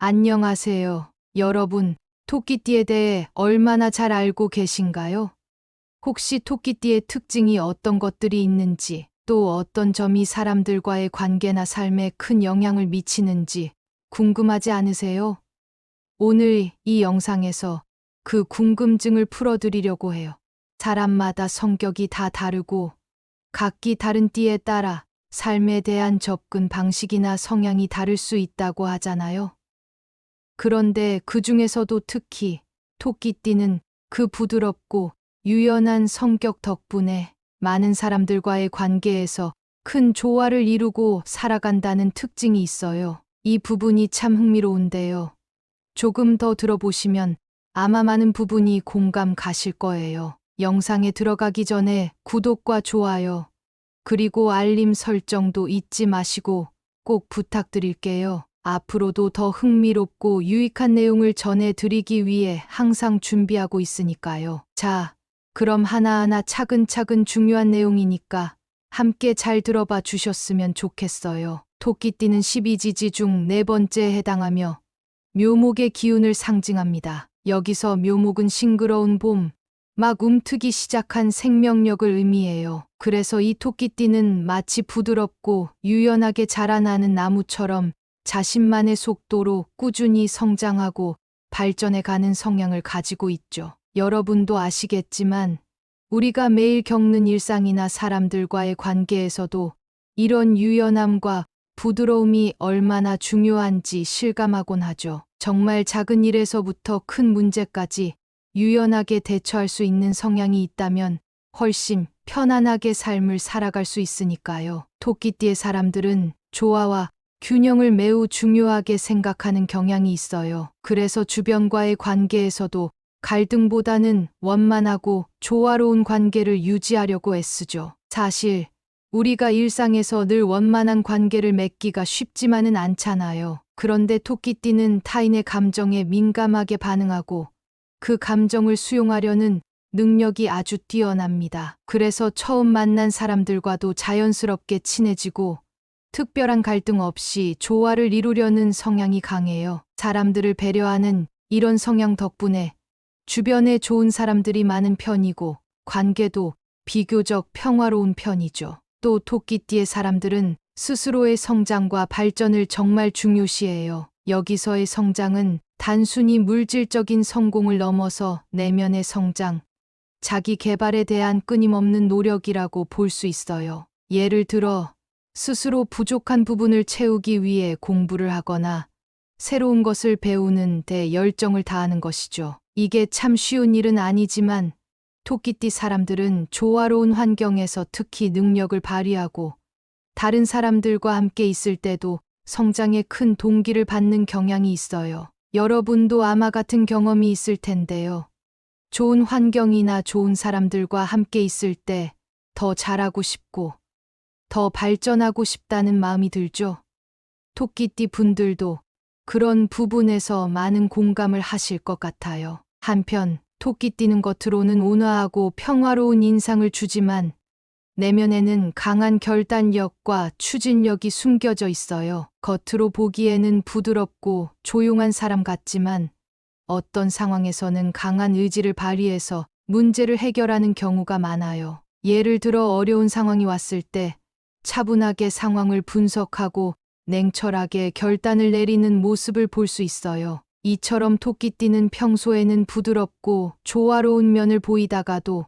안녕하세요. 여러분, 토끼띠에 대해 얼마나 잘 알고 계신가요? 혹시 토끼띠의 특징이 어떤 것들이 있는지, 또 어떤 점이 사람들과의 관계나 삶에 큰 영향을 미치는지 궁금하지 않으세요? 오늘 이 영상에서 그 궁금증을 풀어드리려고 해요. 사람마다 성격이 다 다르고 각기 다른 띠에 따라 삶에 대한 접근 방식이나 성향이 다를 수 있다고 하잖아요. 그런데 그 중에서도 특히 토끼띠는 그 부드럽고 유연한 성격 덕분에 많은 사람들과의 관계에서 큰 조화를 이루고 살아간다는 특징이 있어요. 이 부분이 참 흥미로운데요. 조금 더 들어보시면 아마 많은 부분이 공감 가실 거예요. 영상에 들어가기 전에 구독과 좋아요, 그리고 알림 설정도 잊지 마시고 꼭 부탁드릴게요. 앞으로도 더 흥미롭고 유익한 내용을 전해드리기 위해 항상 준비하고 있으니까요. 자, 그럼 하나하나 차근차근 중요한 내용이니까 함께 잘 들어봐 주셨으면 좋겠어요. 토끼띠는 12지지 중 네 번째에 해당하며 묘목의 기운을 상징합니다. 여기서 묘목은 싱그러운 봄, 막 움트기 시작한 생명력을 의미해요. 그래서 이 토끼띠는 마치 부드럽고 유연하게 자라나는 나무처럼 자신만의 속도로 꾸준히 성장하고 발전해 가는 성향을 가지고 있죠. 여러분도 아시겠지만 우리가 매일 겪는 일상이나 사람들과의 관계에서도 이런 유연함과 부드러움이 얼마나 중요한지 실감하곤 하죠. 정말 작은 일에서부터 큰 문제까지 유연하게 대처할 수 있는 성향이 있다면 훨씬 편안하게 삶을 살아갈 수 있으니까요. 토끼띠의 사람들은 조화와 균형을 매우 중요하게 생각하는 경향이 있어요. 그래서 주변과의 관계에서도 갈등보다는 원만하고 조화로운 관계를 유지하려고 애쓰죠. 사실 우리가 일상에서 늘 원만한 관계를 맺기가 쉽지만은 않잖아요. 그런데 토끼띠는 타인의 감정에 민감하게 반응하고 그 감정을 수용하려는 능력이 아주 뛰어납니다. 그래서 처음 만난 사람들과도 자연스럽게 친해지고 특별한 갈등 없이 조화를 이루려는 성향이 강해요. 사람들을 배려하는 이런 성향 덕분에 주변에 좋은 사람들이 많은 편이고 관계도 비교적 평화로운 편이죠. 또 토끼띠의 사람들은 스스로의 성장과 발전을 정말 중요시해요. 여기서의 성장은 단순히 물질적인 성공을 넘어서 내면의 성장, 자기 개발에 대한 끊임없는 노력이라고 볼 수 있어요. 예를 들어 스스로 부족한 부분을 채우기 위해 공부를 하거나 새로운 것을 배우는 데 열정을 다하는 것이죠. 이게 참 쉬운 일은 아니지만 토끼띠 사람들은 조화로운 환경에서 특히 능력을 발휘하고 다른 사람들과 함께 있을 때도 성장에 큰 동기를 받는 경향이 있어요. 여러분도 아마 같은 경험이 있을 텐데요. 좋은 환경이나 좋은 사람들과 함께 있을 때 더 잘하고 싶고 더 발전하고 싶다는 마음이 들죠. 토끼띠 분들도 그런 부분에서 많은 공감을 하실 것 같아요. 한편 토끼띠는 겉으로는 온화하고 평화로운 인상을 주지만 내면에는 강한 결단력과 추진력이 숨겨져 있어요. 겉으로 보기에는 부드럽고 조용한 사람 같지만 어떤 상황에서는 강한 의지를 발휘해서 문제를 해결하는 경우가 많아요. 예를 들어 어려운 상황이 왔을 때 차분하게 상황을 분석하고 냉철하게 결단을 내리는 모습을 볼 수 있어요. 이처럼 토끼띠는 평소에는 부드럽고 조화로운 면을 보이다가도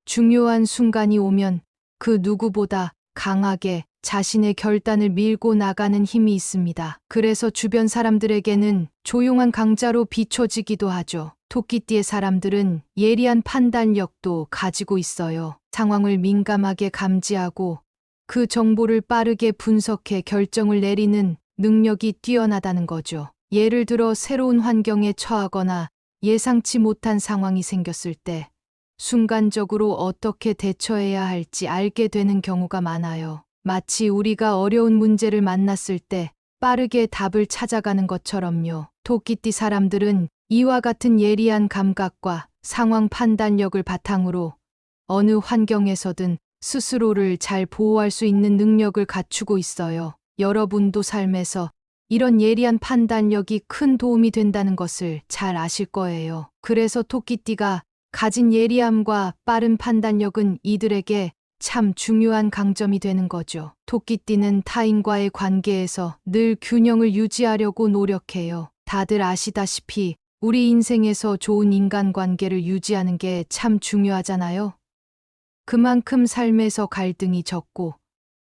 중요한 순간이 오면 그 누구보다 강하게 자신의 결단을 밀고 나가는 힘이 있습니다. 그래서 주변 사람들에게는 조용한 강자로 비춰지기도 하죠. 토끼띠의 사람들은 예리한 판단력도 가지고 있어요. 상황을 민감하게 감지하고 그 정보를 빠르게 분석해 결정을 내리는 능력이 뛰어나다는 거죠. 예를 들어 새로운 환경에 처하거나 예상치 못한 상황이 생겼을 때 순간적으로 어떻게 대처해야 할지 알게 되는 경우가 많아요. 마치 우리가 어려운 문제를 만났을 때 빠르게 답을 찾아가는 것처럼요. 토끼띠 사람들은 이와 같은 예리한 감각과 상황 판단력을 바탕으로 어느 환경에서든 스스로를 잘 보호할 수 있는 능력을 갖추고 있어요. 여러분도 삶에서 이런 예리한 판단력이 큰 도움이 된다는 것을 잘 아실 거예요. 그래서 토끼띠가 가진 예리함과 빠른 판단력은 이들에게 참 중요한 강점이 되는 거죠. 토끼띠는 타인과의 관계에서 늘 균형을 유지하려고 노력해요. 다들 아시다시피 우리 인생에서 좋은 인간관계를 유지하는 게 참 중요하잖아요. 그만큼 삶에서 갈등이 적고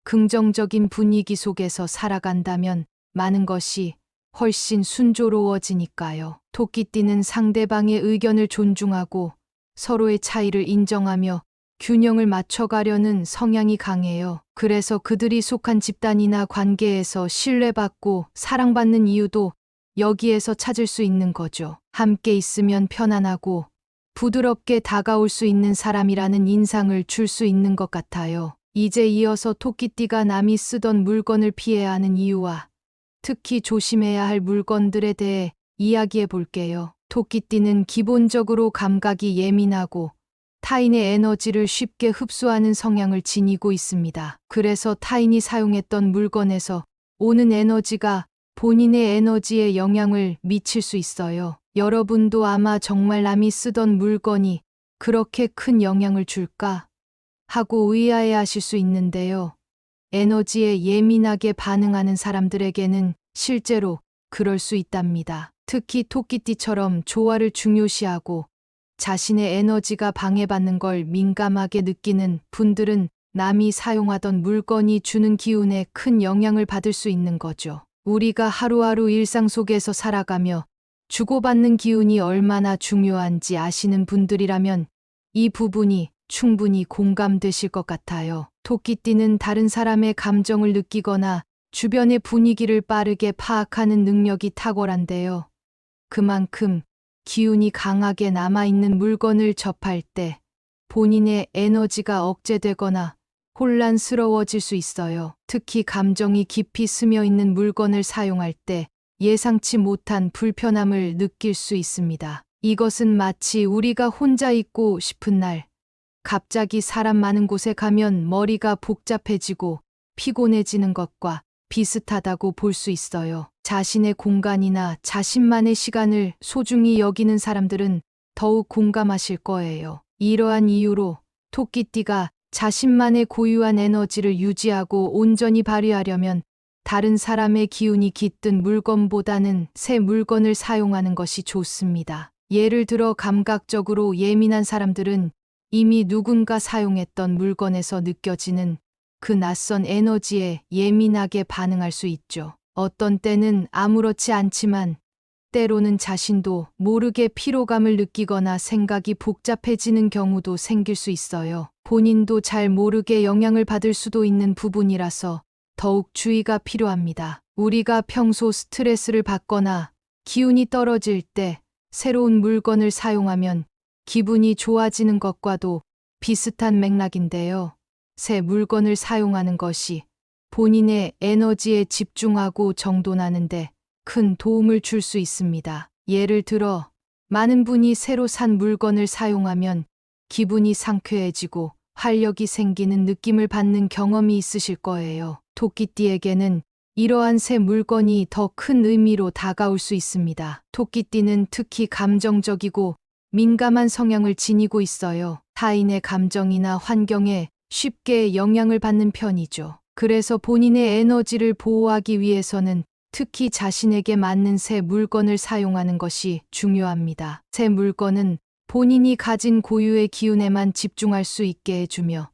긍정적인 분위기 속에서 살아간다면 많은 것이 훨씬 순조로워지니까요. 토끼띠는 상대방의 의견을 존중하고 서로의 차이를 인정하며 균형을 맞춰가려는 성향이 강해요. 그래서 그들이 속한 집단이나 관계에서 신뢰받고 사랑받는 이유도 여기에서 찾을 수 있는 거죠. 함께 있으면 편안하고 부드럽게 다가올 수 있는 사람이라는 인상을 줄 수 있는 것 같아요. 이제 이어서 토끼띠가 남이 쓰던 물건을 피해야 하는 이유와 특히 조심해야 할 물건들에 대해 이야기해 볼게요. 토끼띠는 기본적으로 감각이 예민하고 타인의 에너지를 쉽게 흡수하는 성향을 지니고 있습니다. 그래서 타인이 사용했던 물건에서 오는 에너지가 본인의 에너지에 영향을 미칠 수 있어요. 여러분도 아마 정말 남이 쓰던 물건이 그렇게 큰 영향을 줄까 하고 의아해 하실 수 있는데요. 에너지에 예민하게 반응하는 사람들에게는 실제로 그럴 수 있답니다. 특히 토끼띠처럼 조화를 중요시하고 자신의 에너지가 방해받는 걸 민감하게 느끼는 분들은 남이 사용하던 물건이 주는 기운에 큰 영향을 받을 수 있는 거죠. 우리가 하루하루 일상 속에서 살아가며 주고받는 기운이 얼마나 중요한지 아시는 분들이라면 이 부분이 충분히 공감되실 것 같아요. 토끼띠는 다른 사람의 감정을 느끼거나 주변의 분위기를 빠르게 파악하는 능력이 탁월한데요. 그만큼 기운이 강하게 남아있는 물건을 접할 때 본인의 에너지가 억제되거나 혼란스러워질 수 있어요. 특히 감정이 깊이 스며 있는 물건을 사용할 때 예상치 못한 불편함을 느낄 수 있습니다. 이것은 마치 우리가 혼자 있고 싶은 날, 갑자기 사람 많은 곳에 가면 머리가 복잡해지고 피곤해지는 것과 비슷하다고 볼 수 있어요. 자신의 공간이나 자신만의 시간을 소중히 여기는 사람들은 더욱 공감하실 거예요. 이러한 이유로 토끼띠가 자신만의 고유한 에너지를 유지하고 온전히 발휘하려면 다른 사람의 기운이 깃든 물건보다는 새 물건을 사용하는 것이 좋습니다. 예를 들어 감각적으로 예민한 사람들은 이미 누군가 사용했던 물건에서 느껴지는 그 낯선 에너지에 예민하게 반응할 수 있죠. 어떤 때는 아무렇지 않지만 때로는 자신도 모르게 피로감을 느끼거나 생각이 복잡해지는 경우도 생길 수 있어요. 본인도 잘 모르게 영향을 받을 수도 있는 부분이라서 더욱 주의가 필요합니다. 우리가 평소 스트레스를 받거나 기운이 떨어질 때 새로운 물건을 사용하면 기분이 좋아지는 것과도 비슷한 맥락인데요. 새 물건을 사용하는 것이 본인의 에너지에 집중하고 정돈하는데 큰 도움을 줄 수 있습니다. 예를 들어 많은 분이 새로 산 물건을 사용하면 기분이 상쾌해지고 활력이 생기는 느낌을 받는 경험이 있으실 거예요. 토끼띠에게는 이러한 새 물건이 더 큰 의미로 다가올 수 있습니다. 토끼띠는 특히 감정적이고 민감한 성향을 지니고 있어요. 타인의 감정이나 환경에 쉽게 영향을 받는 편이죠. 그래서 본인의 에너지를 보호하기 위해서는 특히 자신에게 맞는 새 물건을 사용하는 것이 중요합니다. 새 물건은 본인이 가진 고유의 기운에만 집중할 수 있게 해주며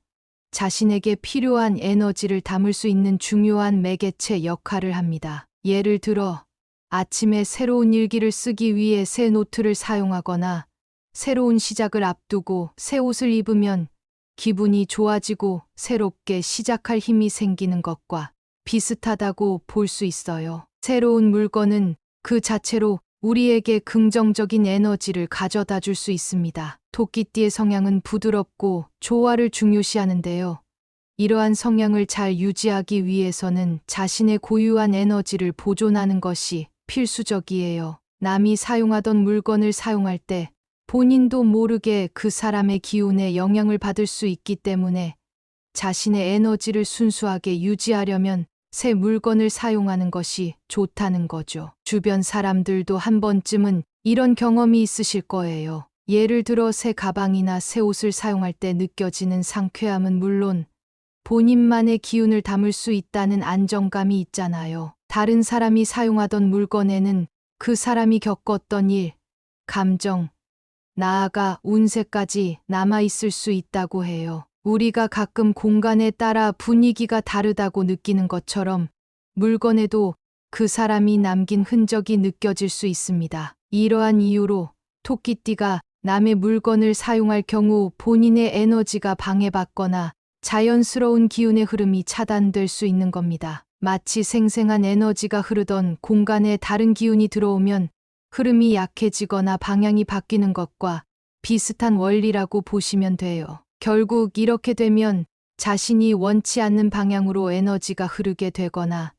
자신에게 필요한 에너지를 담을 수 있는 중요한 매개체 역할을 합니다. 예를 들어 아침에 새로운 일기를 쓰기 위해 새 노트를 사용하거나 새로운 시작을 앞두고 새 옷을 입으면 기분이 좋아지고 새롭게 시작할 힘이 생기는 것과 비슷하다고 볼 수 있어요. 새로운 물건은 그 자체로 우리에게 긍정적인 에너지를 가져다 줄 수 있습니다. 토끼띠의 성향은 부드럽고 조화를 중요시하는데요. 이러한 성향을 잘 유지하기 위해서는 자신의 고유한 에너지를 보존하는 것이 필수적이에요. 남이 사용하던 물건을 사용할 때 본인도 모르게 그 사람의 기운에 영향을 받을 수 있기 때문에 자신의 에너지를 순수하게 유지하려면 새 물건을 사용하는 것이 좋다는 거죠. 주변 사람들도 한 번쯤은 이런 경험이 있으실 거예요. 예를 들어 새 가방이나 새 옷을 사용할 때 느껴지는 상쾌함은 물론 본인만의 기운을 담을 수 있다는 안정감이 있잖아요. 다른 사람이 사용하던 물건에는 그 사람이 겪었던 일, 감정, 나아가 운세까지 남아있을 수 있다고 해요. 우리가 가끔 공간에 따라 분위기가 다르다고 느끼는 것처럼 물건에도 그 사람이 남긴 흔적이 느껴질 수 있습니다. 이러한 이유로 토끼띠가 남의 물건을 사용할 경우 본인의 에너지가 방해받거나 자연스러운 기운의 흐름이 차단될 수 있는 겁니다. 마치 생생한 에너지가 흐르던 공간에 다른 기운이 들어오면 흐름이 약해지거나 방향이 바뀌는 것과 비슷한 원리라고 보시면 돼요. 결국 이렇게 되면 자신이 원치 않는 방향으로 에너지가 흐르게 되거나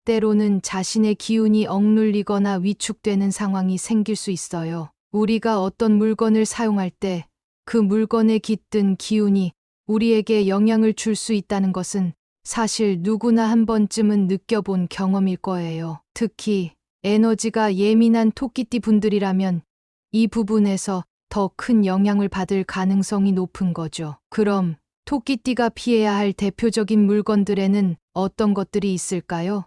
때로는 자신의 기운이 억눌리거나 위축되는 상황이 생길 수 있어요. 우리가 어떤 물건을 사용할 때 그 물건에 깃든 기운이 우리에게 영향을 줄 수 있다는 것은 사실 누구나 한 번쯤은 느껴본 경험일 거예요. 특히 에너지가 예민한 토끼띠 분들이라면 이 부분에서 더 큰 영향을 받을 가능성이 높은 거죠. 그럼 토끼띠가 피해야 할 대표적인 물건들에는 어떤 것들이 있을까요?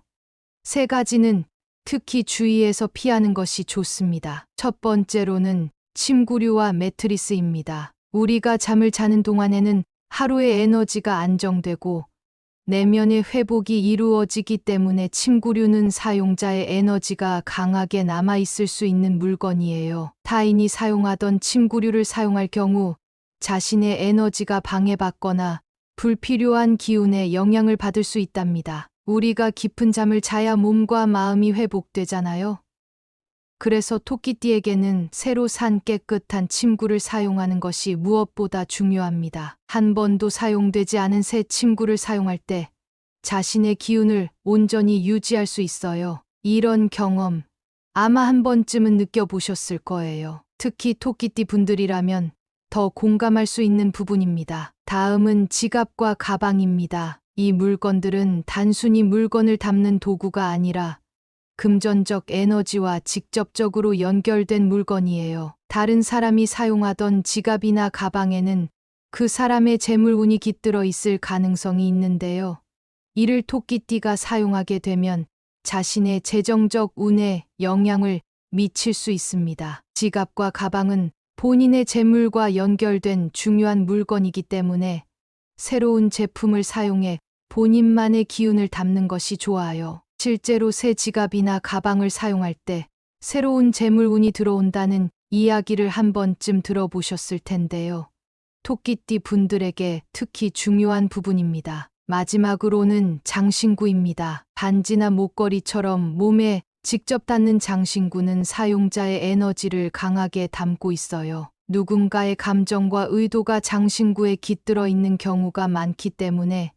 세 가지는 특히 주의해서 피하는 것이 좋습니다. 첫 번째로는 침구류와 매트리스입니다. 우리가 잠을 자는 동안에는 하루의 에너지가 안정되고 내면의 회복이 이루어지기 때문에 침구류는 사용자의 에너지가 강하게 남아있을 수 있는 물건이에요. 타인이 사용하던 침구류를 사용할 경우 자신의 에너지가 방해받거나 불필요한 기운에 영향을 받을 수 있답니다. 우리가 깊은 잠을 자야 몸과 마음이 회복되잖아요. 그래서 토끼띠에게는 새로 산 깨끗한 침구를 사용하는 것이 무엇보다 중요합니다. 한 번도 사용되지 않은 새 침구를 사용할 때 자신의 기운을 온전히 유지할 수 있어요. 이런 경험 아마 한 번쯤은 느껴보셨을 거예요. 특히 토끼띠 분들이라면 더 공감할 수 있는 부분입니다. 다음은 지갑과 가방입니다. 이 물건들은 단순히 물건을 담는 도구가 아니라 금전적 에너지와 직접적으로 연결된 물건이에요. 다른 사람이 사용하던 지갑이나 가방에는 그 사람의 재물운이 깃들어 있을 가능성이 있는데요. 이를 토끼띠가 사용하게 되면 자신의 재정적 운에 영향을 미칠 수 있습니다. 지갑과 가방은 본인의 재물과 연결된 중요한 물건이기 때문에 새로운 제품을 사용해 본인만의 기운을 담는 것이 좋아요. 실제로 새 지갑이나 가방을 사용할 때 새로운 재물운이 들어온다는 이야기를 한 번쯤 들어보셨을 텐데요. 토끼띠 분들에게 특히 중요한 부분입니다. 마지막으로는 장신구입니다. 반지나 목걸이처럼 몸에 직접 닿는 장신구는 사용자의 에너지를 강하게 담고 있어요. 누군가의 감정과 의도가 장신구에 깃들어 있는 경우가 많기 때문에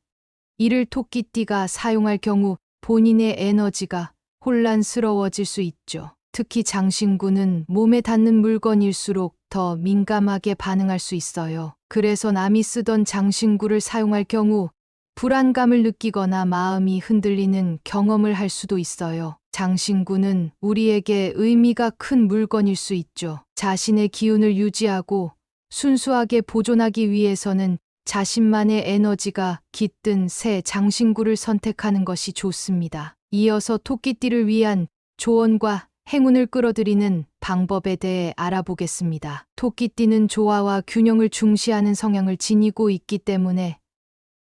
이를 토끼띠가 사용할 경우 본인의 에너지가 혼란스러워질 수 있죠. 특히 장신구는 몸에 닿는 물건일수록 더 민감하게 반응할 수 있어요. 그래서 남이 쓰던 장신구를 사용할 경우 불안감을 느끼거나 마음이 흔들리는 경험을 할 수도 있어요. 장신구는 우리에게 의미가 큰 물건일 수 있죠. 자신의 기운을 유지하고 순수하게 보존하기 위해서는 자신만의 에너지가 깃든 새 장신구를 선택하는 것이 좋습니다. 이어서 토끼띠를 위한 조언과 행운을 끌어들이는 방법에 대해 알아보겠습니다. 토끼띠는 조화와 균형을 중시하는 성향을 지니고 있기 때문에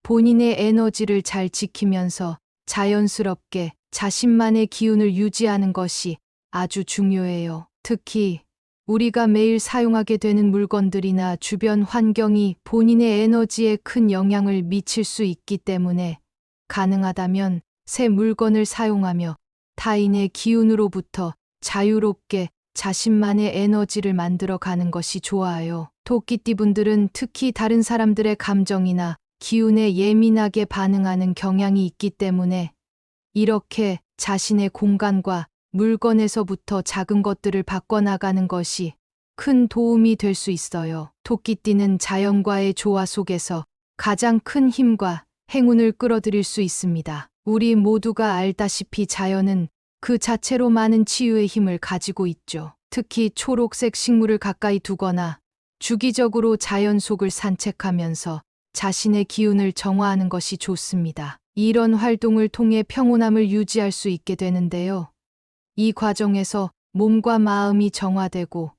본인의 에너지를 잘 지키면서 자연스럽게 자신만의 기운을 유지하는 것이 아주 중요해요. 특히 우리가 매일 사용하게 되는 물건들이나 주변 환경이 본인의 에너지에 큰 영향을 미칠 수 있기 때문에 가능하다면 새 물건을 사용하며 타인의 기운으로부터 자유롭게 자신만의 에너지를 만들어 가는 것이 좋아요. 토끼띠 분들은 특히 다른 사람들의 감정이나 기운에 예민하게 반응하는 경향이 있기 때문에 이렇게 자신의 공간과 물건에서부터 작은 것들을 바꿔나가는 것이 큰 도움이 될 수 있어요. 토끼띠는 자연과의 조화 속에서 가장 큰 힘과 행운을 끌어들일 수 있습니다. 우리 모두가 알다시피 자연은 그 자체로 많은 치유의 힘을 가지고 있죠. 특히 초록색 식물을 가까이 두거나 주기적으로 자연 속을 산책하면서 자신의 기운을 정화하는 것이 좋습니다. 이런 활동을 통해 평온함을 유지할 수 있게 되는데요. 이 과정에서 몸과 마음이 정화되고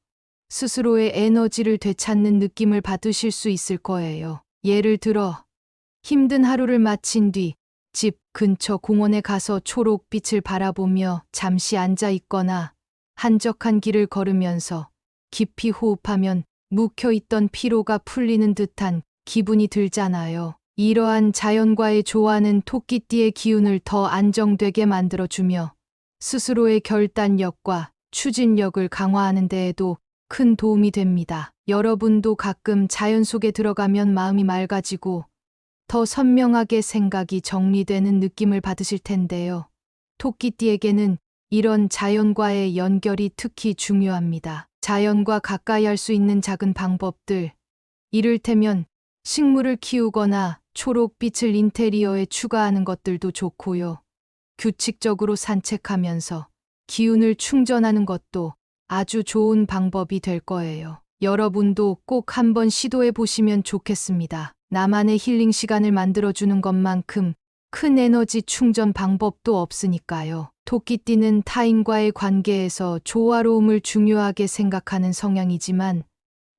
스스로의 에너지를 되찾는 느낌을 받으실 수 있을 거예요. 예를 들어 힘든 하루를 마친 뒤 집 근처 공원에 가서 초록빛을 바라보며 잠시 앉아 있거나 한적한 길을 걸으면서 깊이 호흡하면 묵혀있던 피로가 풀리는 듯한 기분이 들잖아요. 이러한 자연과의 조화는 토끼띠의 기운을 더 안정되게 만들어주며 스스로의 결단력과 추진력을 강화하는 데에도 큰 도움이 됩니다. 여러분도 가끔 자연 속에 들어가면 마음이 맑아지고 더 선명하게 생각이 정리되는 느낌을 받으실 텐데요. 토끼띠에게는 이런 자연과의 연결이 특히 중요합니다. 자연과 가까이 할 수 있는 작은 방법들, 이를테면 식물을 키우거나 초록빛을 인테리어에 추가하는 것들도 좋고요. 규칙적으로 산책하면서 기운을 충전하는 것도 아주 좋은 방법이 될 거예요. 여러분도 꼭 한번 시도해 보시면 좋겠습니다. 나만의 힐링 시간을 만들어주는 것만큼 큰 에너지 충전 방법도 없으니까요. 토끼띠는 타인과의 관계에서 조화로움을 중요하게 생각하는 성향이지만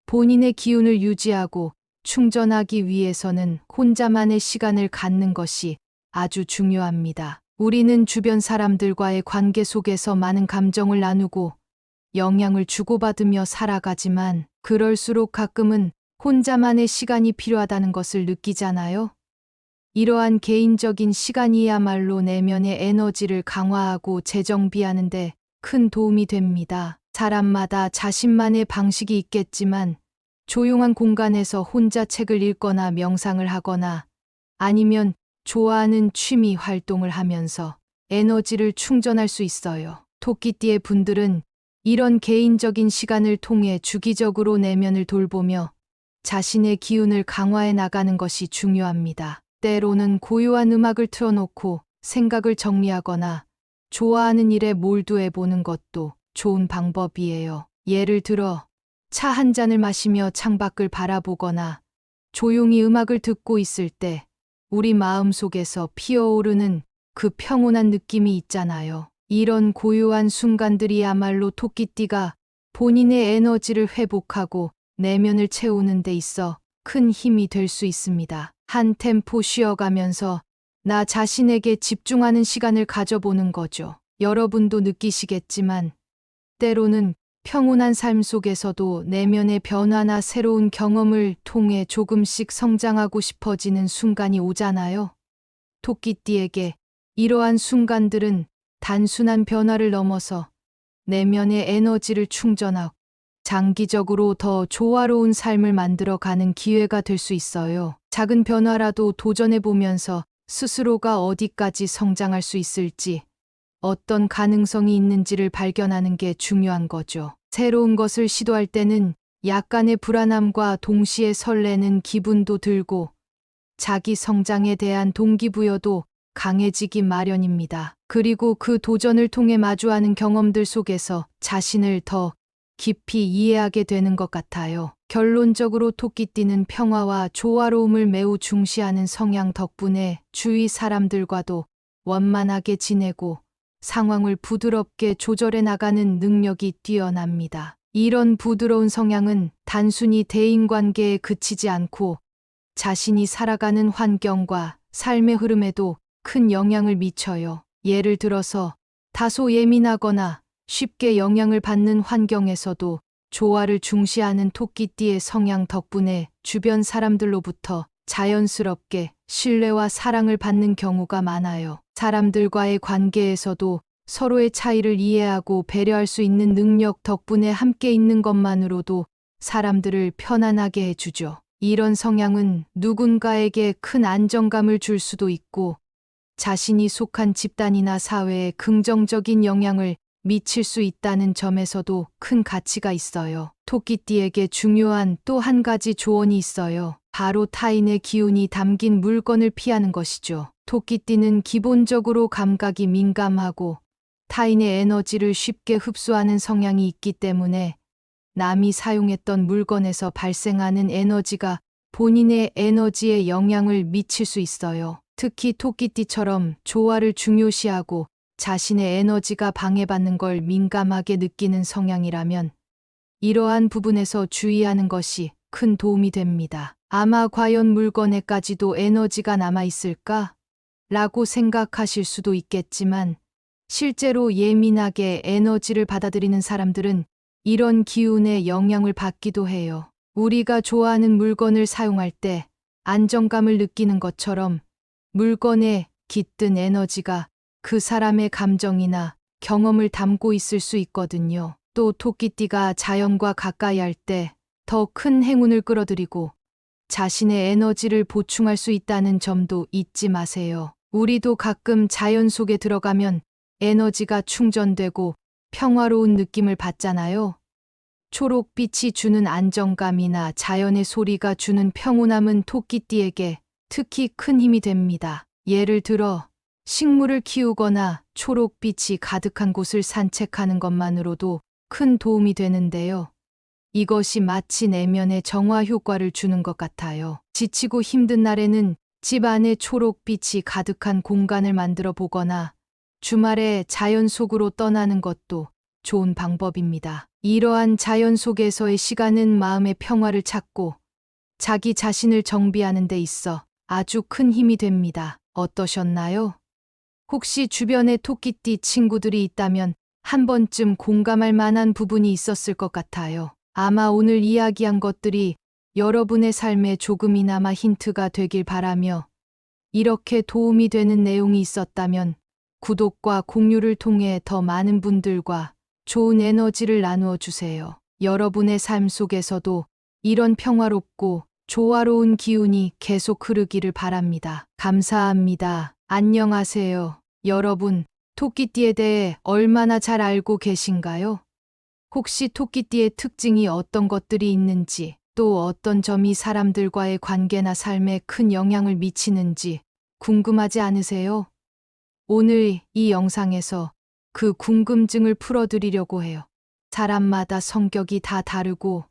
본인의 기운을 유지하고 충전하기 위해서는 혼자만의 시간을 갖는 것이 아주 중요합니다. 우리는 주변 사람들과의 관계 속에서 많은 감정을 나누고 영향을 주고받으며 살아가지만 그럴수록 가끔은 혼자만의 시간이 필요하다는 것을 느끼잖아요. 이러한 개인적인 시간이야말로 내면의 에너지를 강화하고 재정비하는 데 큰 도움이 됩니다. 사람마다 자신만의 방식이 있겠지만 조용한 공간에서 혼자 책을 읽거나 명상을 하거나 아니면 좋아하는 취미 활동을 하면서 에너지를 충전할 수 있어요. 토끼띠의 분들은 이런 개인적인 시간을 통해 주기적으로 내면을 돌보며 자신의 기운을 강화해 나가는 것이 중요합니다. 때로는 고요한 음악을 틀어놓고 생각을 정리하거나 좋아하는 일에 몰두해 보는 것도 좋은 방법이에요. 예를 들어 차 한 잔을 마시며 창밖을 바라보거나 조용히 음악을 듣고 있을 때 우리 마음속에서 피어오르는 그 평온한 느낌이 있잖아요. 이런 고요한 순간들이야말로 토끼띠가 본인의 에너지를 회복하고 내면을 채우는 데 있어 큰 힘이 될 수 있습니다. 한 템포 쉬어가면서 나 자신에게 집중하는 시간을 가져보는 거죠. 여러분도 느끼시겠지만 때로는 평온한 삶 속에서도 내면의 변화나 새로운 경험을 통해 조금씩 성장하고 싶어지는 순간이 오잖아요. 토끼띠에게 이러한 순간들은 단순한 변화를 넘어서 내면의 에너지를 충전하고 장기적으로 더 조화로운 삶을 만들어가는 기회가 될 수 있어요. 작은 변화라도 도전해보면서 스스로가 어디까지 성장할 수 있을지, 어떤 가능성이 있는지를 발견하는 게 중요한 거죠. 새로운 것을 시도할 때는 약간의 불안함과 동시에 설레는 기분도 들고 자기 성장에 대한 동기부여도 강해지기 마련입니다. 그리고 그 도전을 통해 마주하는 경험들 속에서 자신을 더 깊이 이해하게 되는 것 같아요. 결론적으로 토끼띠는 평화와 조화로움을 매우 중시하는 성향 덕분에 주위 사람들과도 원만하게 지내고 상황을 부드럽게 조절해 나가는 능력이 뛰어납니다. 이런 부드러운 성향은 단순히 대인관계에 그치지 않고 자신이 살아가는 환경과 삶의 흐름에도 큰 영향을 미쳐요. 예를 들어서 다소 예민하거나 쉽게 영향을 받는 환경에서도 조화를 중시하는 토끼띠의 성향 덕분에 주변 사람들로부터 자연스럽게 신뢰와 사랑을 받는 경우가 많아요. 사람들과의 관계에서도 서로의 차이를 이해하고 배려할 수 있는 능력 덕분에 함께 있는 것만으로도 사람들을 편안하게 해주죠. 이런 성향은 누군가에게 큰 안정감을 줄 수도 있고 자신이 속한 집단이나 사회에 긍정적인 영향을 미칠 수 있다는 점에서도 큰 가치가 있어요. 토끼띠에게 중요한 또 한 가지 조언이 있어요. 바로 타인의 기운이 담긴 물건을 피하는 것이죠. 토끼띠는 기본적으로 감각이 민감하고 타인의 에너지를 쉽게 흡수하는 성향이 있기 때문에 남이 사용했던 물건에서 발생하는 에너지가 본인의 에너지에 영향을 미칠 수 있어요. 특히 토끼띠처럼 조화를 중요시하고 자신의 에너지가 방해받는 걸 민감하게 느끼는 성향이라면 이러한 부분에서 주의하는 것이 큰 도움이 됩니다. 아마 과연 물건에까지도 에너지가 남아있을까? 라고 생각하실 수도 있겠지만 실제로 예민하게 에너지를 받아들이는 사람들은 이런 기운에 영향을 받기도 해요. 우리가 좋아하는 물건을 사용할 때 안정감을 느끼는 것처럼 물건에 깃든 에너지가 그 사람의 감정이나 경험을 담고 있을 수 있거든요. 또 토끼띠가 자연과 가까이 할 때 더 큰 행운을 끌어들이고 자신의 에너지를 보충할 수 있다는 점도 잊지 마세요. 우리도 가끔 자연 속에 들어가면 에너지가 충전되고 평화로운 느낌을 받잖아요. 초록빛이 주는 안정감이나 자연의 소리가 주는 평온함은 토끼띠에게 특히 큰 힘이 됩니다. 예를 들어 식물을 키우거나 초록빛이 가득한 곳을 산책하는 것만으로도 큰 도움이 되는데요. 이것이 마치 내면에 정화 효과를 주는 것 같아요. 지치고 힘든 날에는 집 안에 초록빛이 가득한 공간을 만들어 보거나 주말에 자연 속으로 떠나는 것도 좋은 방법입니다. 이러한 자연 속에서의 시간은 마음의 평화를 찾고 자기 자신을 정비하는 데 있어 아주 큰 힘이 됩니다. 어떠셨나요? 혹시 주변에 토끼띠 친구들이 있다면 한 번쯤 공감할 만한 부분이 있었을 것 같아요. 아마 오늘 이야기한 것들이 여러분의 삶에 조금이나마 힌트가 되길 바라며 이렇게 도움이 되는 내용이 있었다면 구독과 공유를 통해 더 많은 분들과 좋은 에너지를 나누어 주세요. 여러분의 삶 속에서도 이런 평화롭고 조화로운 기운이 계속 흐르기를 바랍니다. 감사합니다. 안녕하세요. 여러분, 토끼띠에 대해 얼마나 잘 알고 계신가요? 혹시 토끼띠의 특징이 어떤 것들이 있는지, 또 어떤 점이 사람들과의 관계나 삶에 큰 영향을 미치는지 궁금하지 않으세요? 오늘 이 영상에서 그 궁금증을 풀어드리려고 해요. 사람마다 성격이 다 다르고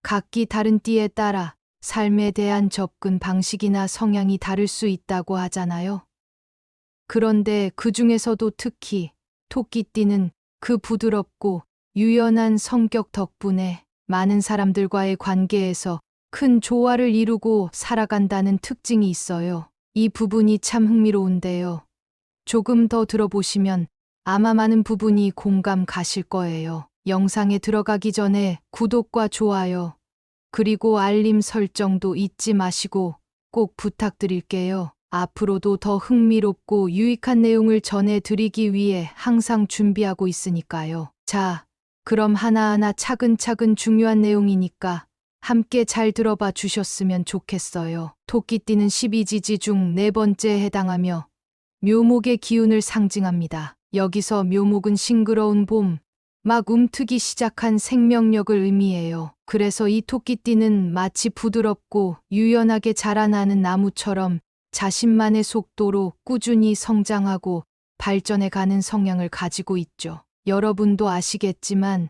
각기 다른 띠에 따라 삶에 대한 접근 방식이나 성향이 다를 수 있다고 하잖아요. 그런데 그 중에서도 특히 토끼띠는 그 부드럽고 유연한 성격 덕분에 많은 사람들과의 관계에서 큰 조화를 이루고 살아간다는 특징이 있어요. 이 부분이 참 흥미로운데요. 조금 더 들어보시면 아마 많은 부분이 공감 가실 거예요. 영상에 들어가기 전에 구독과 좋아요, 그리고 알림 설정도 잊지 마시고 꼭 부탁드릴게요. 앞으로도 더 흥미롭고 유익한 내용을 전해드리기 위해 항상 준비하고 있으니까요. 자, 그럼 하나하나 차근차근 중요한 내용이니까 함께 잘 들어봐 주셨으면 좋겠어요. 토끼띠는 12지지 중 네 번째에 해당하며 묘목의 기운을 상징합니다. 여기서 묘목은 싱그러운 봄, 막 움트기 시작한 생명력을 의미해요. 그래서 이 토끼띠는 마치 부드럽고 유연하게 자라나는 나무처럼 자신만의 속도로 꾸준히 성장하고 발전해 가는 성향을 가지고 있죠. 여러분도 아시겠지만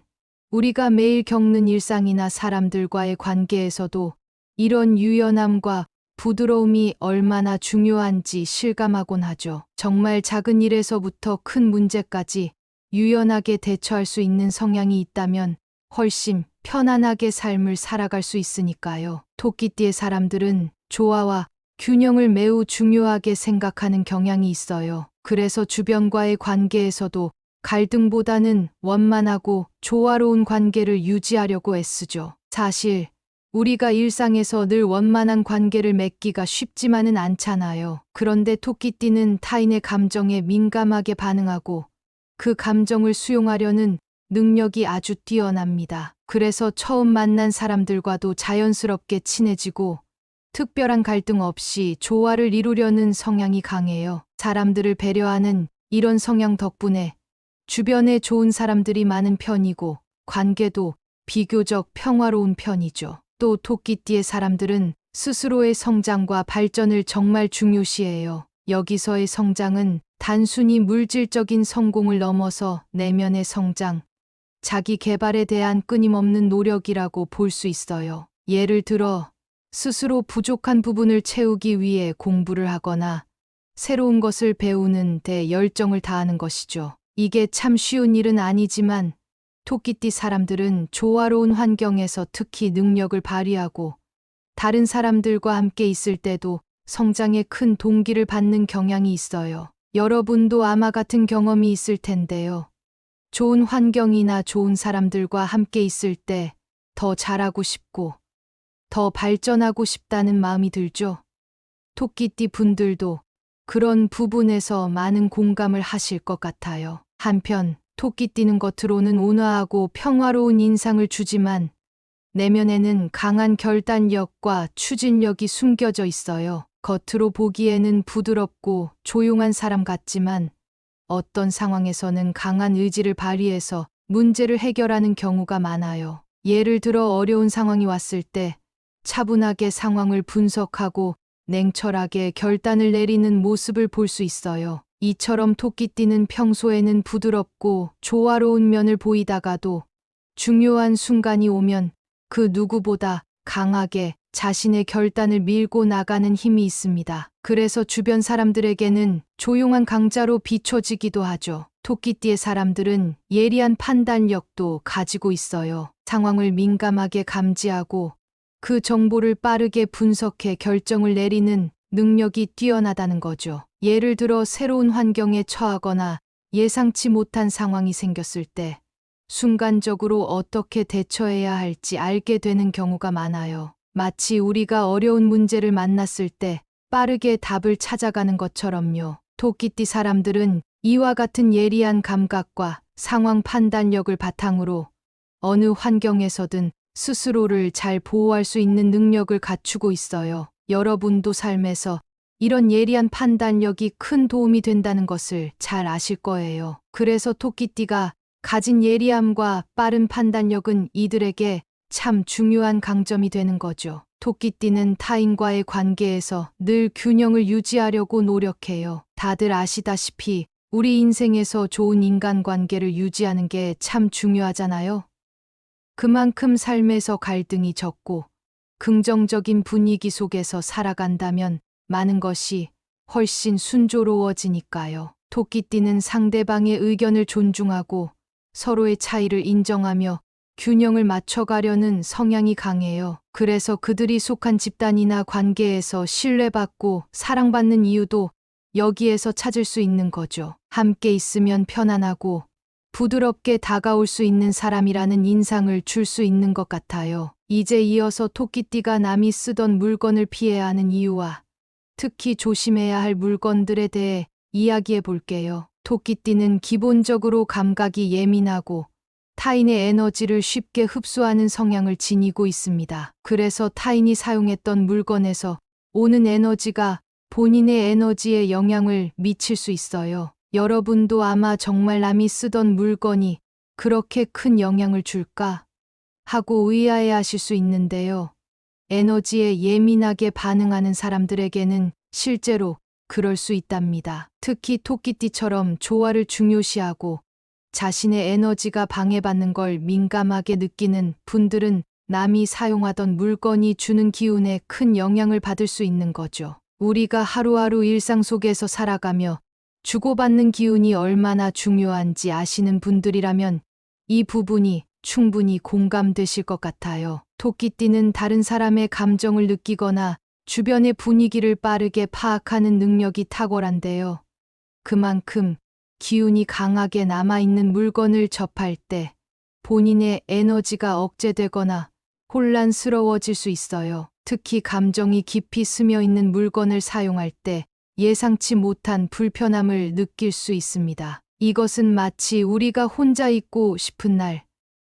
우리가 매일 겪는 일상이나 사람들과의 관계에서도 이런 유연함과 부드러움이 얼마나 중요한지 실감하곤 하죠. 정말 작은 일에서부터 큰 문제까지 유연하게 대처할 수 있는 성향이 있다면 훨씬 편안하게 삶을 살아갈 수 있으니까요. 토끼띠의 사람들은 조화와 균형을 매우 중요하게 생각하는 경향이 있어요. 그래서 주변과의 관계에서도 갈등보다는 원만하고 조화로운 관계를 유지하려고 애쓰죠. 사실 우리가 일상에서 늘 원만한 관계를 맺기가 쉽지만은 않잖아요. 그런데 토끼띠는 타인의 감정에 민감하게 반응하고 그 감정을 수용하려는 능력이 아주 뛰어납니다. 그래서 처음 만난 사람들과도 자연스럽게 친해지고 특별한 갈등 없이 조화를 이루려는 성향이 강해요. 사람들을 배려하는 이런 성향 덕분에 주변에 좋은 사람들이 많은 편이고 관계도 비교적 평화로운 편이죠. 또 토끼띠의 사람들은 스스로의 성장과 발전을 정말 중요시해요. 여기서의 성장은 단순히 물질적인 성공을 넘어서 내면의 성장, 자기 개발에 대한 끊임없는 노력이라고 볼 수 있어요. 예를 들어, 스스로 부족한 부분을 채우기 위해 공부를 하거나 새로운 것을 배우는 데 열정을 다하는 것이죠. 이게 참 쉬운 일은 아니지만 토끼띠 사람들은 조화로운 환경에서 특히 능력을 발휘하고 다른 사람들과 함께 있을 때도 성장에 큰 동기를 받는 경향이 있어요. 여러분도 아마 같은 경험이 있을 텐데요. 좋은 환경이나 좋은 사람들과 함께 있을 때 더 잘하고 싶고 더 발전하고 싶다는 마음이 들죠. 토끼띠 분들도 그런 부분에서 많은 공감을 하실 것 같아요. 한편 토끼띠는 겉으로는 온화하고 평화로운 인상을 주지만 내면에는 강한 결단력과 추진력이 숨겨져 있어요. 겉으로 보기에는 부드럽고 조용한 사람 같지만 어떤 상황에서는 강한 의지를 발휘해서 문제를 해결하는 경우가 많아요. 예를 들어 어려운 상황이 왔을 때 차분하게 상황을 분석하고 냉철하게 결단을 내리는 모습을 볼 수 있어요. 이처럼 토끼띠는 평소에는 부드럽고 조화로운 면을 보이다가도 중요한 순간이 오면 그 누구보다 강하게 자신의 결단을 밀고 나가는 힘이 있습니다. 그래서 주변 사람들에게는 조용한 강자로 비춰지기도 하죠. 토끼띠의 사람들은 예리한 판단력도 가지고 있어요. 상황을 민감하게 감지하고 그 정보를 빠르게 분석해 결정을 내리는 능력이 뛰어나다는 거죠. 예를 들어 새로운 환경에 처하거나 예상치 못한 상황이 생겼을 때 순간적으로 어떻게 대처해야 할지 알게 되는 경우가 많아요. 마치 우리가 어려운 문제를 만났을 때 빠르게 답을 찾아가는 것처럼요. 토끼띠 사람들은 이와 같은 예리한 감각과 상황 판단력을 바탕으로 어느 환경에서든 스스로를 잘 보호할 수 있는 능력을 갖추고 있어요. 여러분도 삶에서 이런 예리한 판단력이 큰 도움이 된다는 것을 잘 아실 거예요. 그래서 토끼띠가 가진 예리함과 빠른 판단력은 이들에게 참 중요한 강점이 되는 거죠. 토끼띠는 타인과의 관계에서 늘 균형을 유지하려고 노력해요. 다들 아시다시피 우리 인생에서 좋은 인간관계를 유지하는 게 참 중요하잖아요. 그만큼 삶에서 갈등이 적고 긍정적인 분위기 속에서 살아간다면 많은 것이 훨씬 순조로워지니까요. 토끼띠는 상대방의 의견을 존중하고 서로의 차이를 인정하며 균형을 맞춰가려는 성향이 강해요. 그래서 그들이 속한 집단이나 관계에서 신뢰받고 사랑받는 이유도 여기에서 찾을 수 있는 거죠. 함께 있으면 편안하고 부드럽게 다가올 수 있는 사람이라는 인상을 줄 수 있는 것 같아요. 이제 이어서 토끼띠가 남이 쓰던 물건을 피해야 하는 이유와 특히 조심해야 할 물건들에 대해 이야기해 볼게요. 토끼띠는 기본적으로 감각이 예민하고 타인의 에너지를 쉽게 흡수하는 성향을 지니고 있습니다. 그래서 타인이 사용했던 물건에서 오는 에너지가 본인의 에너지에 영향을 미칠 수 있어요. 여러분도 아마 정말 남이 쓰던 물건이 그렇게 큰 영향을 줄까 하고 의아해 하실 수 있는데요. 에너지에 예민하게 반응하는 사람들에게는 실제로 그럴 수 있답니다. 특히 토끼띠처럼 조화를 중요시하고 자신의 에너지가 방해받는 걸 민감하게 느끼는 분들은 남이 사용하던 물건이 주는 기운에 큰 영향을 받을 수 있는 거죠. 우리가 하루하루 일상 속에서 살아가며 주고받는 기운이 얼마나 중요한지 아시는 분들이라면 이 부분이 충분히 공감되실 것 같아요. 토끼띠는 다른 사람의 감정을 느끼거나 주변의 분위기를 빠르게 파악하는 능력이 탁월한데요. 그만큼 기운이 강하게 남아있는 물건을 접할 때 본인의 에너지가 억제되거나 혼란스러워질 수 있어요. 특히 감정이 깊이 스며 있는 물건을 사용할 때 예상치 못한 불편함을 느낄 수 있습니다. 이것은 마치 우리가 혼자 있고 싶은 날,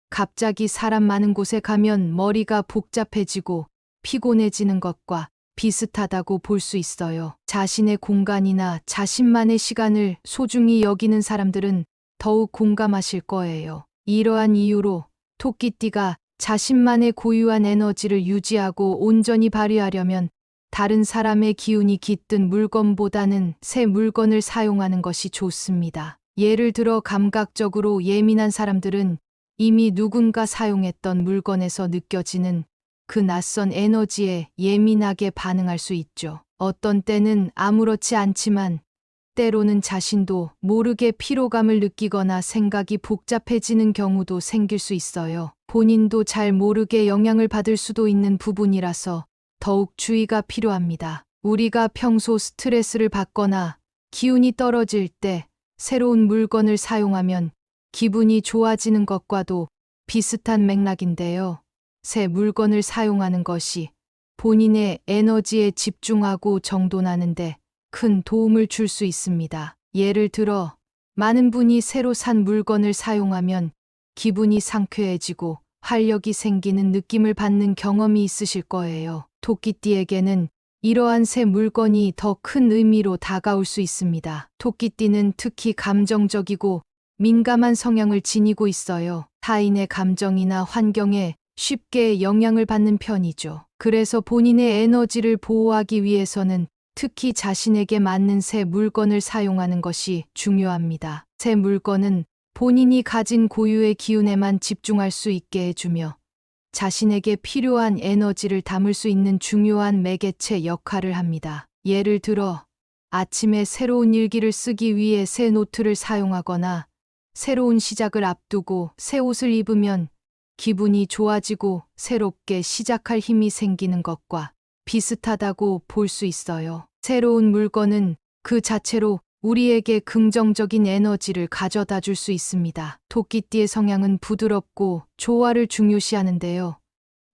갑자기 사람 많은 곳에 가면 머리가 복잡해지고 피곤해지는 것과 비슷하다고 볼 수 있어요. 자신의 공간이나 자신만의 시간을 소중히 여기는 사람들은 더욱 공감하실 거예요. 이러한 이유로 토끼띠가 자신만의 고유한 에너지를 유지하고 온전히 발휘하려면 다른 사람의 기운이 깃든 물건보다는 새 물건을 사용하는 것이 좋습니다. 예를 들어 감각적으로 예민한 사람들은 이미 누군가 사용했던 물건에서 느껴지는 그 낯선 에너지에 예민하게 반응할 수 있죠. 어떤 때는 아무렇지 않지만 때로는 자신도 모르게 피로감을 느끼거나 생각이 복잡해지는 경우도 생길 수 있어요. 본인도 잘 모르게 영향을 받을 수도 있는 부분이라서 더욱 주의가 필요합니다. 우리가 평소 스트레스를 받거나 기운이 떨어질 때 새로운 물건을 사용하면 기분이 좋아지는 것과도 비슷한 맥락인데요. 새 물건을 사용하는 것이 본인의 에너지에 집중하고 정돈하는데 큰 도움을 줄 수 있습니다. 예를 들어 많은 분이 새로 산 물건을 사용하면 기분이 상쾌해지고 활력이 생기는 느낌을 받는 경험이 있으실 거예요. 토끼띠에게는 이러한 새 물건이 더 큰 의미로 다가올 수 있습니다. 토끼띠는 특히 감정적이고 민감한 성향을 지니고 있어요. 타인의 감정이나 환경에 쉽게 영향을 받는 편이죠. 그래서 본인의 에너지를 보호하기 위해서는 특히 자신에게 맞는 새 물건을 사용하는 것이 중요합니다. 새 물건은 본인이 가진 고유의 기운에만 집중할 수 있게 해주며 자신에게 필요한 에너지를 담을 수 있는 중요한 매개체 역할을 합니다. 예를 들어 아침에 새로운 일기를 쓰기 위해 새 노트를 사용하거나 새로운 시작을 앞두고 새 옷을 입으면 기분이 좋아지고 새롭게 시작할 힘이 생기는 것과 비슷하다고 볼 수 있어요. 새로운 물건은 그 자체로 우리에게 긍정적인 에너지를 가져다 줄 수 있습니다. 토끼띠의 성향은 부드럽고 조화를 중요시하는데요.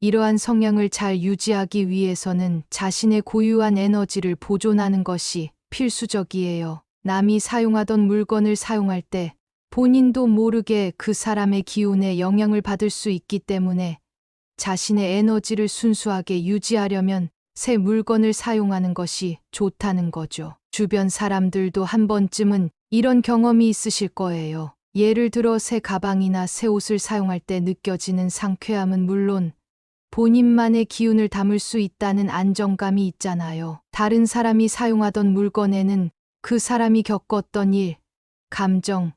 이러한 성향을 잘 유지하기 위해서는 자신의 고유한 에너지를 보존하는 것이 필수적이에요. 남이 사용하던 물건을 사용할 때 본인도 모르게 그 사람의 기운에 영향을 받을 수 있기 때문에 자신의 에너지를 순수하게 유지하려면 새 물건을 사용하는 것이 좋다는 거죠. 주변 사람들도 한 번쯤은 이런 경험이 있으실 거예요. 예를 들어 새 가방이나 새 옷을 사용할 때 느껴지는 상쾌함은 물론 본인만의 기운을 담을 수 있다는 안정감이 있잖아요. 다른 사람이 사용하던 물건에는 그 사람이 겪었던 일, 감정,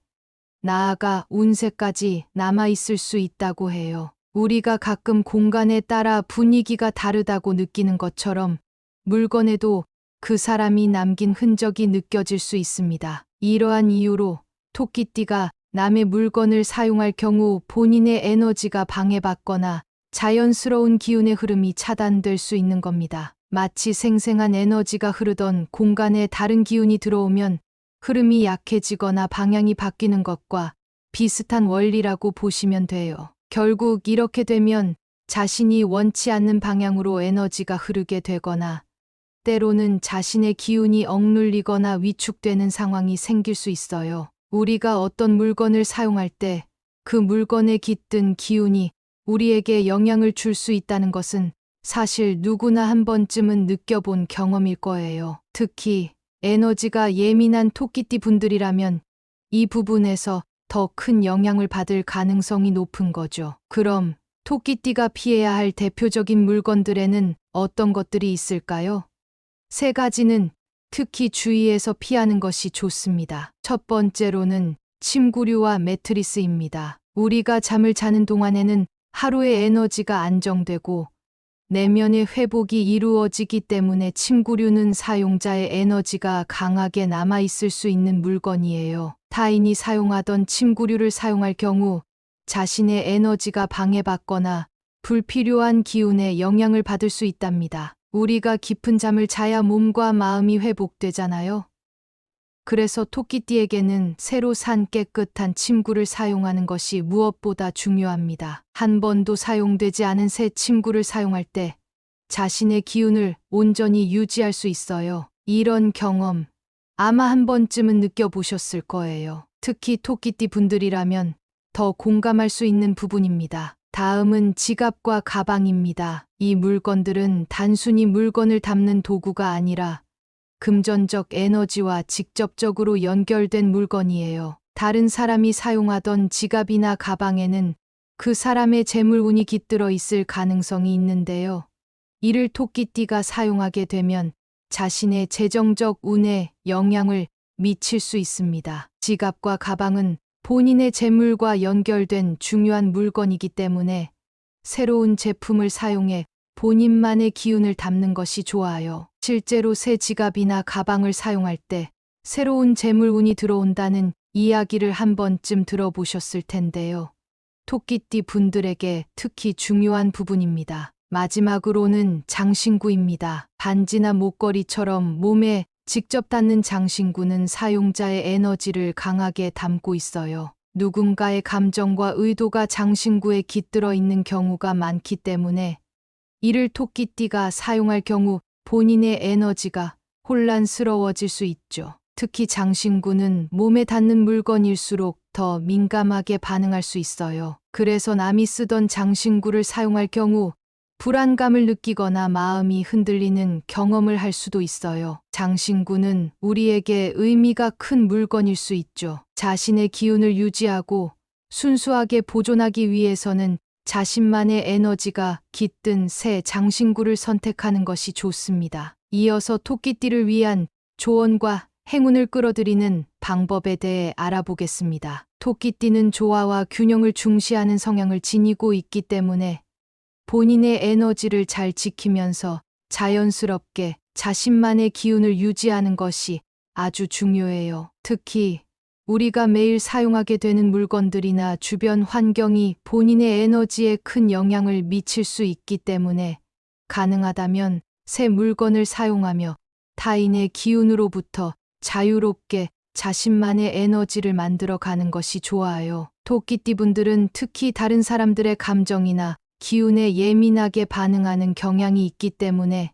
나아가 운세까지 남아있을 수 있다고 해요. 우리가 가끔 공간에 따라 분위기가 다르다고 느끼는 것처럼 물건에도 그 사람이 남긴 흔적이 느껴질 수 있습니다. 이러한 이유로 토끼띠가 남의 물건을 사용할 경우 본인의 에너지가 방해받거나 자연스러운 기운의 흐름이 차단될 수 있는 겁니다. 마치 생생한 에너지가 흐르던 공간에 다른 기운이 들어오면 흐름이 약해지거나 방향이 바뀌는 것과 비슷한 원리라고 보시면 돼요. 결국 이렇게 되면 자신이 원치 않는 방향으로 에너지가 흐르게 되거나 때로는 자신의 기운이 억눌리거나 위축되는 상황이 생길 수 있어요. 우리가 어떤 물건을 사용할 때 그 물건에 깃든 기운이 우리에게 영향을 줄 수 있다는 것은 사실 누구나 한 번쯤은 느껴본 경험일 거예요. 특히 에너지가 예민한 토끼띠 분들이라면 이 부분에서 더 큰 영향을 받을 가능성이 높은 거죠. 그럼 토끼띠가 피해야 할 대표적인 물건들에는 어떤 것들이 있을까요? 세 가지는 특히 주의해서 피하는 것이 좋습니다. 첫 번째로는 침구류와 매트리스입니다. 우리가 잠을 자는 동안에는 하루의 에너지가 안정되고 내면의 회복이 이루어지기 때문에 침구류는 사용자의 에너지가 강하게 남아있을 수 있는 물건이에요. 타인이 사용하던 침구류를 사용할 경우 자신의 에너지가 방해받거나 불필요한 기운에 영향을 받을 수 있답니다. 우리가 깊은 잠을 자야 몸과 마음이 회복되잖아요. 그래서 토끼띠에게는 새로 산 깨끗한 침구를 사용하는 것이 무엇보다 중요합니다. 한 번도 사용되지 않은 새 침구를 사용할 때 자신의 기운을 온전히 유지할 수 있어요. 이런 경험 아마 한 번쯤은 느껴보셨을 거예요. 특히 토끼띠 분들이라면 더 공감할 수 있는 부분입니다. 다음은 지갑과 가방입니다. 이 물건들은 단순히 물건을 담는 도구가 아니라 금전적 에너지와 직접적으로 연결된 물건이에요. 다른 사람이 사용하던 지갑이나 가방에는 그 사람의 재물운이 깃들어 있을 가능성이 있는데요. 이를 토끼띠가 사용하게 되면 자신의 재정적 운에 영향을 미칠 수 있습니다. 지갑과 가방은 본인의 재물과 연결된 중요한 물건이기 때문에 새로운 제품을 사용해 본인만의 기운을 담는 것이 좋아요. 실제로 새 지갑이나 가방을 사용할 때 새로운 재물운이 들어온다는 이야기를 한 번쯤 들어보셨을 텐데요. 토끼띠 분들에게 특히 중요한 부분입니다. 마지막으로는 장신구입니다. 반지나 목걸이처럼 몸에 직접 닿는 장신구는 사용자의 에너지를 강하게 담고 있어요. 누군가의 감정과 의도가 장신구에 깃들어 있는 경우가 많기 때문에 이를 토끼띠가 사용할 경우 본인의 에너지가 혼란스러워질 수 있죠. 특히 장신구는 몸에 닿는 물건일수록 더 민감하게 반응할 수 있어요. 그래서 남이 쓰던 장신구를 사용할 경우 불안감을 느끼거나 마음이 흔들리는 경험을 할 수도 있어요. 장신구는 우리에게 의미가 큰 물건일 수 있죠. 자신의 기운을 유지하고 순수하게 보존하기 위해서는 자신만의 에너지가 깃든 새 장신구를 선택하는 것이 좋습니다. 이어서 토끼띠를 위한 조언과 행운을 끌어들이는 방법에 대해 알아보겠습니다. 토끼띠는 조화와 균형을 중시하는 성향을 지니고 있기 때문에 본인의 에너지를 잘 지키면서 자연스럽게 자신만의 기운을 유지하는 것이 아주 중요해요. 특히 우리가 매일 사용하게 되는 물건들이나 주변 환경이 본인의 에너지에 큰 영향을 미칠 수 있기 때문에 가능하다면 새 물건을 사용하며 타인의 기운으로부터 자유롭게 자신만의 에너지를 만들어 가는 것이 좋아요. 토끼띠 분들은 특히 다른 사람들의 감정이나 기운에 예민하게 반응하는 경향이 있기 때문에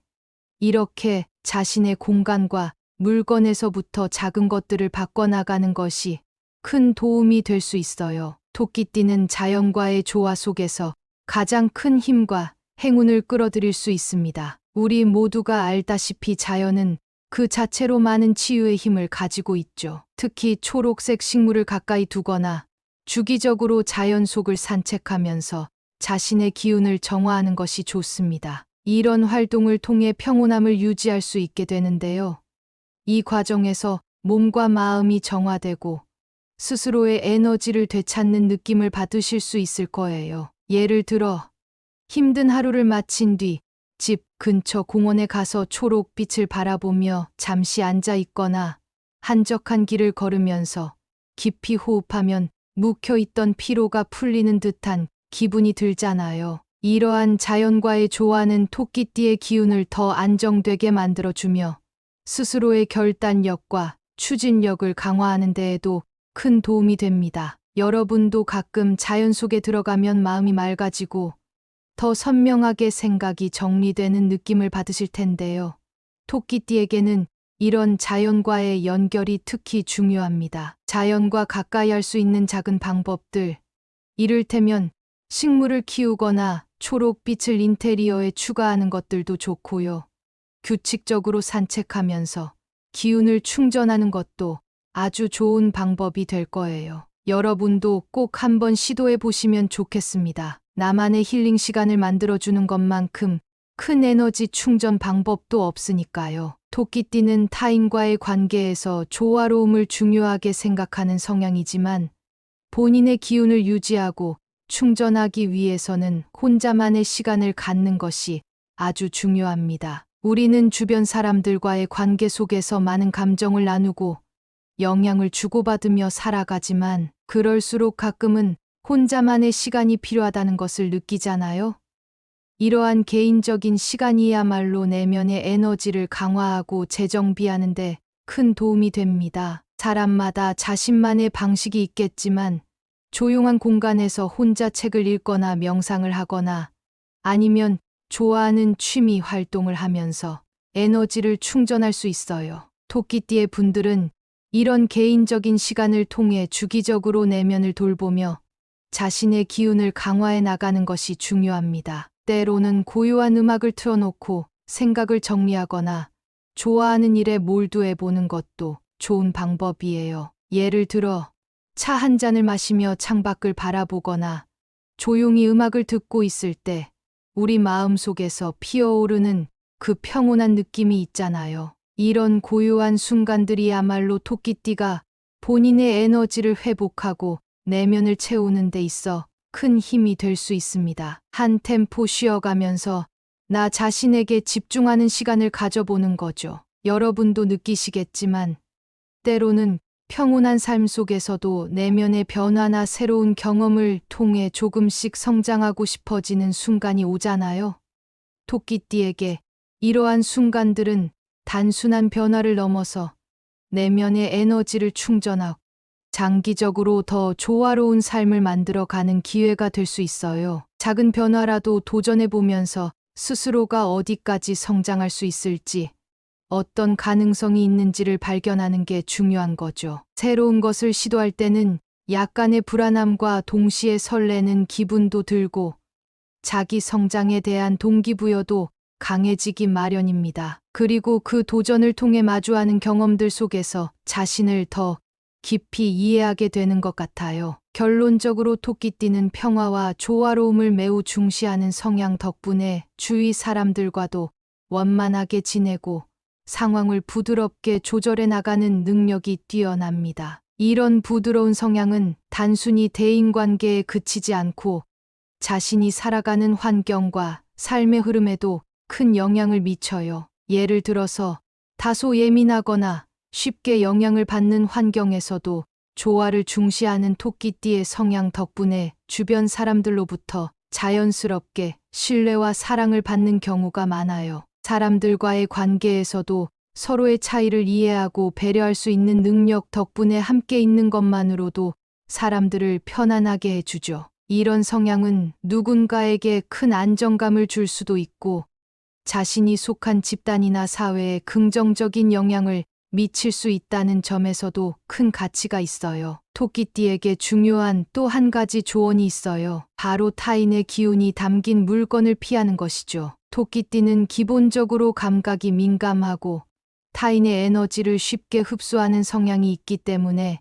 이렇게 자신의 공간과 물건에서부터 작은 것들을 바꿔나가는 것이 큰 도움이 될 수 있어요. 토끼띠는 자연과의 조화 속에서 가장 큰 힘과 행운을 끌어들일 수 있습니다. 우리 모두가 알다시피 자연은 그 자체로 많은 치유의 힘을 가지고 있죠. 특히 초록색 식물을 가까이 두거나 주기적으로 자연 속을 산책하면서 자신의 기운을 정화하는 것이 좋습니다. 이런 활동을 통해 평온함을 유지할 수 있게 되는데요. 이 과정에서 몸과 마음이 정화되고 스스로의 에너지를 되찾는 느낌을 받으실 수 있을 거예요. 예를 들어 힘든 하루를 마친 뒤 집 근처 공원에 가서 초록빛을 바라보며 잠시 앉아 있거나 한적한 길을 걸으면서 깊이 호흡하면 묵혀있던 피로가 풀리는 듯한 기분이 들잖아요. 이러한 자연과의 조화는 토끼띠의 기운을 더 안정되게 만들어주며 스스로의 결단력과 추진력을 강화하는 데에도 큰 도움이 됩니다. 여러분도 가끔 자연 속에 들어가면 마음이 맑아지고 더 선명하게 생각이 정리되는 느낌을 받으실 텐데요. 토끼띠에게는 이런 자연과의 연결이 특히 중요합니다. 자연과 가까이 할 수 있는 작은 방법들, 이를테면 식물을 키우거나 초록빛을 인테리어에 추가하는 것들도 좋고요. 규칙적으로 산책하면서 기운을 충전하는 것도 아주 좋은 방법이 될 거예요. 여러분도 꼭 한번 시도해 보시면 좋겠습니다. 나만의 힐링 시간을 만들어주는 것만큼 큰 에너지 충전 방법도 없으니까요. 토끼띠는 타인과의 관계에서 조화로움을 중요하게 생각하는 성향이지만 본인의 기운을 유지하고 충전하기 위해서는 혼자만의 시간을 갖는 것이 아주 중요합니다. 우리는 주변 사람들과의 관계 속에서 많은 감정을 나누고 영향을 주고받으며 살아가지만 그럴수록 가끔은 혼자만의 시간이 필요하다는 것을 느끼잖아요. 이러한 개인적인 시간이야말로 내면의 에너지를 강화하고 재정비하는 데 큰 도움이 됩니다. 사람마다 자신만의 방식이 있겠지만 조용한 공간에서 혼자 책을 읽거나 명상을 하거나 아니면 좋아하는 취미 활동을 하면서 에너지를 충전할 수 있어요. 토끼띠의 분들은 이런 개인적인 시간을 통해 주기적으로 내면을 돌보며 자신의 기운을 강화해 나가는 것이 중요합니다. 때로는 고요한 음악을 틀어놓고 생각을 정리하거나 좋아하는 일에 몰두해 보는 것도 좋은 방법이에요. 예를 들어 차 한 잔을 마시며 창밖을 바라보거나 조용히 음악을 듣고 있을 때 우리 마음 속에서 피어오르는 그 평온한 느낌이 있잖아요. 이런 고요한 순간들이야말로 토끼띠가 본인의 에너지를 회복하고 내면을 채우는 데 있어 큰 힘이 될 수 있습니다. 한 템포 쉬어가면서 나 자신에게 집중하는 시간을 가져보는 거죠. 여러분도 느끼시겠지만 때로는 평온한 삶 속에서도 내면의 변화나 새로운 경험을 통해 조금씩 성장하고 싶어지는 순간이 오잖아요. 토끼띠에게 이러한 순간들은 단순한 변화를 넘어서 내면의 에너지를 충전하고 장기적으로 더 조화로운 삶을 만들어 가는 기회가 될 수 있어요. 작은 변화라도 도전해 보면서 스스로가 어디까지 성장할 수 있을지, 어떤 가능성이 있는지를 발견하는 게 중요한 거죠. 새로운 것을 시도할 때는 약간의 불안함과 동시에 설레는 기분도 들고 자기 성장에 대한 동기부여도 강해지기 마련입니다. 그리고 그 도전을 통해 마주하는 경험들 속에서 자신을 더 깊이 이해하게 되는 것 같아요. 결론적으로 토끼띠는 평화와 조화로움을 매우 중시하는 성향 덕분에 주위 사람들과도 원만하게 지내고 상황을 부드럽게 조절해 나가는 능력이 뛰어납니다. 이런 부드러운 성향은 단순히 대인관계에 그치지 않고 자신이 살아가는 환경과 삶의 흐름에도 큰 영향을 미쳐요. 예를 들어서 다소 예민하거나 쉽게 영향을 받는 환경에서도 조화를 중시하는 토끼띠의 성향 덕분에 주변 사람들로부터 자연스럽게 신뢰와 사랑을 받는 경우가 많아요. 사람들과의 관계에서도 서로의 차이를 이해하고 배려할 수 있는 능력 덕분에 함께 있는 것만으로도 사람들을 편안하게 해주죠. 이런 성향은 누군가에게 큰 안정감을 줄 수도 있고 자신이 속한 집단이나 사회에 긍정적인 영향을 미칠 수 있다는 점에서도 큰 가치가 있어요. 토끼띠에게 중요한 또 한 가지 조언이 있어요. 바로 타인의 기운이 담긴 물건을 피하는 것이죠. 토끼띠는 기본적으로 감각이 민감하고 타인의 에너지를 쉽게 흡수하는 성향이 있기 때문에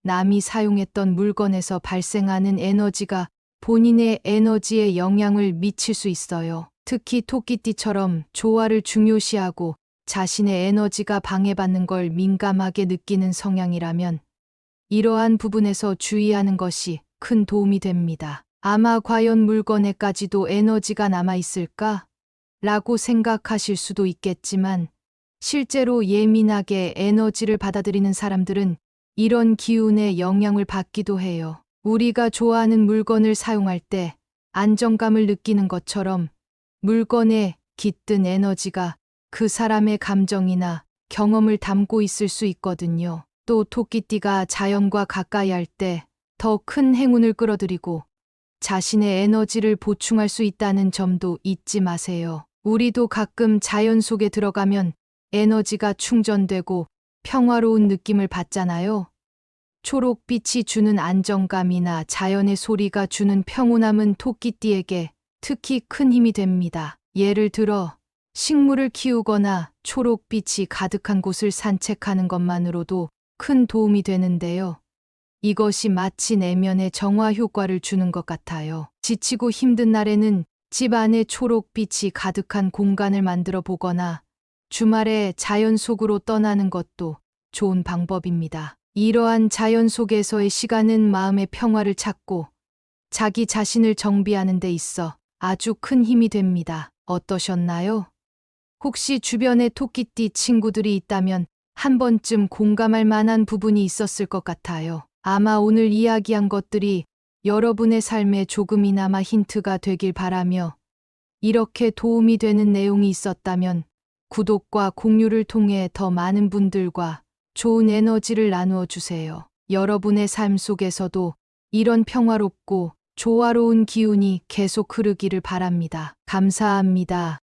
남이 사용했던 물건에서 발생하는 에너지가 본인의 에너지에 영향을 미칠 수 있어요. 특히 토끼띠처럼 조화를 중요시하고 자신의 에너지가 방해받는 걸 민감하게 느끼는 성향이라면 이러한 부분에서 주의하는 것이 큰 도움이 됩니다. 아마 과연 물건에까지도 에너지가 남아있을까? 라고 생각하실 수도 있겠지만 실제로 예민하게 에너지를 받아들이는 사람들은 이런 기운에 영향을 받기도 해요. 우리가 좋아하는 물건을 사용할 때 안정감을 느끼는 것처럼 물건에 깃든 에너지가 그 사람의 감정이나 경험을 담고 있을 수 있거든요. 또 토끼띠가 자연과 가까이 할 때 더 큰 행운을 끌어들이고 자신의 에너지를 보충할 수 있다는 점도 잊지 마세요. 우리도 가끔 자연 속에 들어가면 에너지가 충전되고 평화로운 느낌을 받잖아요. 초록빛이 주는 안정감이나 자연의 소리가 주는 평온함은 토끼띠에게 특히 큰 힘이 됩니다. 예를 들어 식물을 키우거나 초록빛이 가득한 곳을 산책하는 것만으로도 큰 도움이 되는데요. 이것이 마치 내면의 정화 효과를 주는 것 같아요. 지치고 힘든 날에는 집 안에 초록빛이 가득한 공간을 만들어 보거나 주말에 자연 속으로 떠나는 것도 좋은 방법입니다. 이러한 자연 속에서의 시간은 마음의 평화를 찾고 자기 자신을 정비하는 데 있어 아주 큰 힘이 됩니다. 어떠셨나요? 혹시 주변에 토끼띠 친구들이 있다면 한 번쯤 공감할 만한 부분이 있었을 것 같아요. 아마 오늘 이야기한 것들이 여러분의 삶에 조금이나마 힌트가 되길 바라며 이렇게 도움이 되는 내용이 있었다면 구독과 공유를 통해 더 많은 분들과 좋은 에너지를 나누어 주세요. 여러분의 삶 속에서도 이런 평화롭고 조화로운 기운이 계속 흐르기를 바랍니다. 감사합니다.